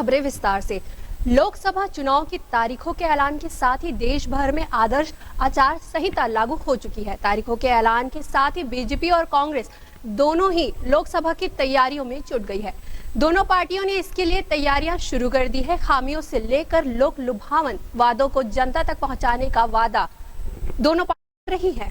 खबरें विस्तार से। लोकसभा चुनाव की तारीखों के ऐलान के साथ ही देश भर में आदर्श आचार संहिता लागू हो चुकी है। तारीखों के ऐलान के साथ ही बीजेपी और कांग्रेस दोनों ही लोकसभा की तैयारियों में जुट गई है। दोनों पार्टियों ने इसके लिए तैयारियां शुरू कर दी है। खामियों से लेकर लोक लुभावन वादों को जनता तक पहुंचाने का वादा दोनों पार्टियां कर रही है।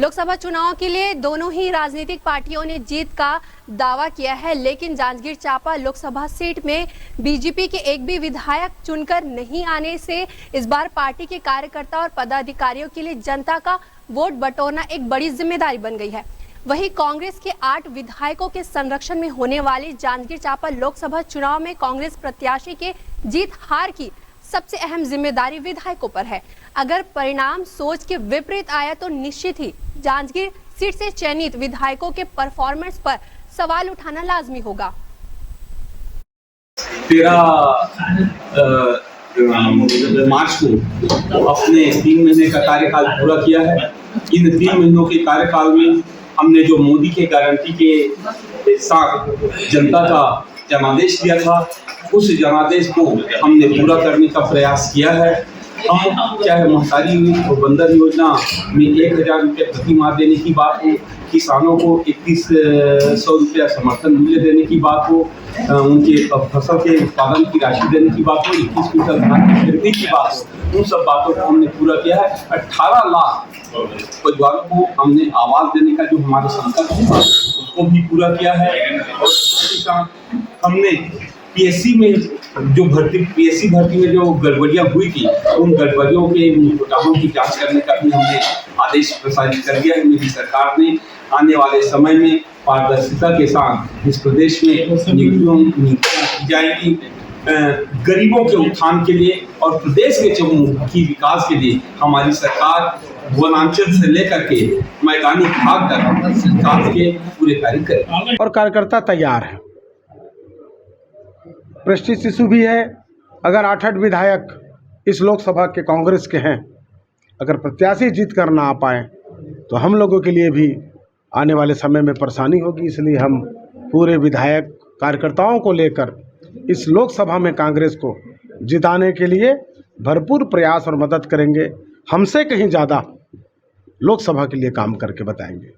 लोकसभा चुनाव के लिए दोनों ही राजनीतिक पार्टियों ने जीत का दावा किया है, लेकिन जांजगीर चांपा लोकसभा सीट में बीजेपी के एक भी विधायक चुनकर नहीं आने से इस बार पार्टी के कार्यकर्ता और पदाधिकारियों के लिए जनता का वोट बटोरना एक बड़ी जिम्मेदारी बन गई है। वहीं कांग्रेस के 8 विधायकों के संरक्षण में होने वाली जांजगीर चांपा लोकसभा चुनाव में कांग्रेस प्रत्याशी के जीत हार की सबसे अहम जिम्मेदारी विधायकों पर है। अगर परिणाम सोच के विपरीत आया तो निश्चित ही जांजगीर सीट से चयनित विधायकों के परफॉर्मेंस पर सवाल उठाना लाजमी होगा। 13 मार्च को अपने 3 महीने का कार्यकाल पूरा किया है। इन 3 महीनों के कार्यकाल में हमने जो मोदी के गारंटी के साथ जनता का जनादेश दिया था, उस जनादेश को हमने पूरा करने का प्रयास किया है। हम चाहे महतारी और बंदर योजना में 1000 रुपये प्रति माह देने की बात हो, किसानों को 2100 रुपया समर्थन मूल्य देने की बात हो, उनके फसल के उत्पादन की राशि देने की बात हो, 21 क्विंटल धान की खरीदी की बात हो, उन सब बातों को हमने पूरा किया है। 18 लाख परिवारों को हमने आवास देने का जो हमारा संकल्प था उसको भी पूरा किया है। और इसके साथ हमने पीएससी भर्ती में जो गड़बड़ियां हुई थी, उन गड़बड़ियों के घोटालों की जांच करने का भी हमने आदेश प्रसारित कर दिया है। मेरी सरकार ने आने वाले समय में पारदर्शिता के साथ इस प्रदेश में नियुक्तियां की जाएगी। गरीबों के उत्थान के लिए और प्रदेश के चहुमुखी विकास के लिए हमारी सरकार वनांचल से लेकर के मैदानी भाग तक विकास के पूरे कार्य करेगी। और कार्यकर्ता तैयार है, प्रेस्टीज इशू भी है। अगर 8 विधायक इस लोकसभा के कांग्रेस के हैं, अगर प्रत्याशी जीत कर ना आ पाए तो हम लोगों के लिए भी आने वाले समय में परेशानी होगी। इसलिए हम पूरे विधायक कार्यकर्ताओं को लेकर इस लोकसभा में कांग्रेस को जिताने के लिए भरपूर प्रयास और मदद करेंगे। हमसे कहीं ज़्यादा लोकसभा के लिए काम करके बताएंगे।